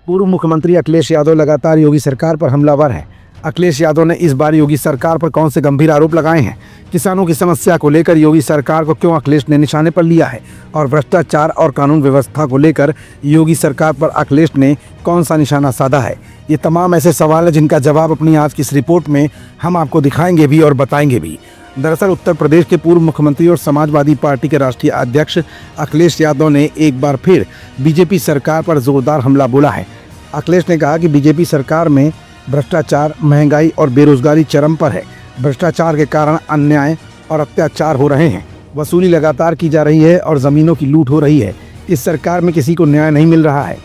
पूर्व मुख्यमंत्री अखिलेश यादव लगातार योगी सरकार पर हमलावर हैं। अखिलेश यादव ने इस बार योगी सरकार पर कौन से गंभीर आरोप लगाए हैं? किसानों की समस्या को लेकर योगी सरकार को क्यों अखिलेश ने निशाने पर लिया है? और भ्रष्टाचार और कानून व्यवस्था को लेकर योगी सरकार पर अखिलेश ने कौन सा निशाना साधा है? ये तमाम ऐसे सवाल हैं जिनका जवाब अपनी आज की इस रिपोर्ट में हम आपको दिखाएंगे भी और बताएंगे भी। दरअसल उत्तर प्रदेश के पूर्व मुख्यमंत्री और समाजवादी पार्टी के राष्ट्रीय अध्यक्ष अखिलेश यादव ने एक बार फिर बीजेपी सरकार पर जोरदार हमला बोला है। अखिलेश ने कहा कि बीजेपी सरकार में भ्रष्टाचार, महंगाई और बेरोजगारी चरम पर है। भ्रष्टाचार के कारण अन्याय और अत्याचार हो रहे हैं, वसूली लगातार की जा रही है और ज़मीनों की लूट हो रही है। इस सरकार में किसी को न्याय नहीं मिल रहा है।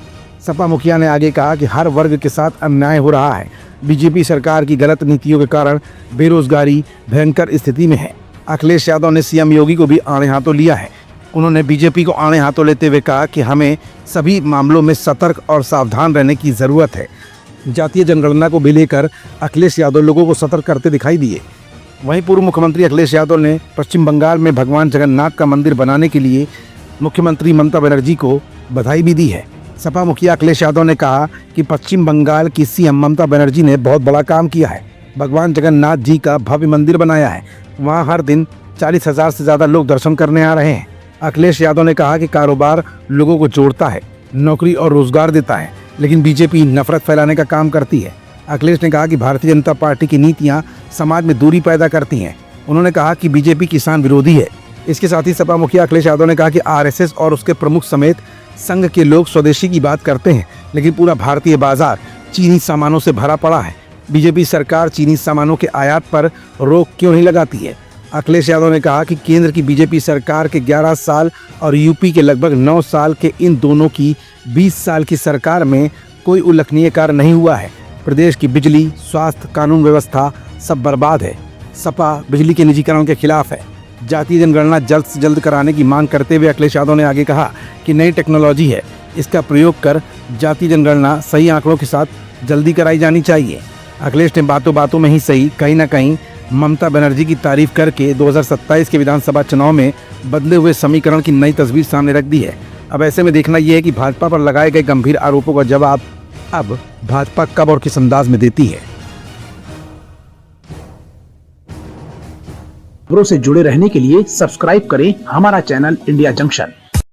सपा मुखिया ने आगे कहा कि हर वर्ग के साथ अन्याय हो रहा है। बीजेपी सरकार की गलत नीतियों के कारण बेरोजगारी भयंकर स्थिति में है। अखिलेश यादव ने सीएम योगी को भी आड़े हाथों लिया है। उन्होंने बीजेपी को आड़े हाथों लेते हुए कहा कि हमें सभी मामलों में सतर्क और सावधान रहने की ज़रूरत है। जातीय जनगणना को भी लेकर अखिलेश यादव लोगों को सतर्क करते दिखाई दिए। वहीं पूर्व मुख्यमंत्री अखिलेश यादव ने पश्चिम बंगाल में भगवान जगन्नाथ का मंदिर बनाने के लिए मुख्यमंत्री ममता बनर्जी को बधाई भी दी है। सपा मुखिया अखिलेश यादव ने कहा कि पश्चिम बंगाल की सीएम ममता बनर्जी ने बहुत बड़ा काम किया है। भगवान जगन्नाथ जी का भव्य मंदिर बनाया है। वहाँ हर दिन 40,000 से ज़्यादा लोग दर्शन करने आ रहे हैं। अखिलेश यादव ने कहा कि कारोबार लोगों को जोड़ता है, नौकरी और रोजगार देता है, लेकिन बीजेपी नफरत फैलाने का काम करती है। अखिलेश ने कहा कि भारतीय जनता पार्टी की नीतियां समाज में दूरी पैदा करती हैं। उन्होंने कहा कि बीजेपी किसान विरोधी है। इसके साथ ही सपा मुखिया अखिलेश यादव ने कहा कि आरएसएस और उसके प्रमुख समेत संघ के लोग स्वदेशी की बात करते हैं, लेकिन पूरा भारतीय बाजार चीनी सामानों से भरा पड़ा है। बीजेपी सरकार चीनी सामानों के आयात पर रोक क्यों नहीं लगाती है? अखिलेश यादव ने कहा कि केंद्र की बीजेपी सरकार के 11 साल और यूपी के लगभग 9 साल के इन दोनों की 20 साल की सरकार में कोई उल्लेखनीय कार्य नहीं हुआ है। प्रदेश की बिजली, स्वास्थ्य, कानून व्यवस्था सब बर्बाद है। सपा बिजली के निजीकरण के खिलाफ है। जातीय जनगणना जल्द से जल्द कराने की मांग करते हुए अखिलेश यादव ने आगे कहा कि नई टेक्नोलॉजी है, इसका प्रयोग कर जातीय जनगणना सही आंकड़ों के साथ जल्दी कराई जानी चाहिए। अखिलेश ने बातों बातों में ही सही कहीं ना कहीं ममता बनर्जी की तारीफ करके 2027 के विधानसभा चुनाव में बदले हुए समीकरण की नई तस्वीर सामने रख दी है। अब ऐसे में देखना यह है कि भाजपा पर लगाए गए गंभीर आरोपों का जवाब अब भाजपा कब और किस अंदाज में देती है। खबरों से जुड़े रहने के लिए सब्सक्राइब करें हमारा चैनल इंडिया जंक्शन।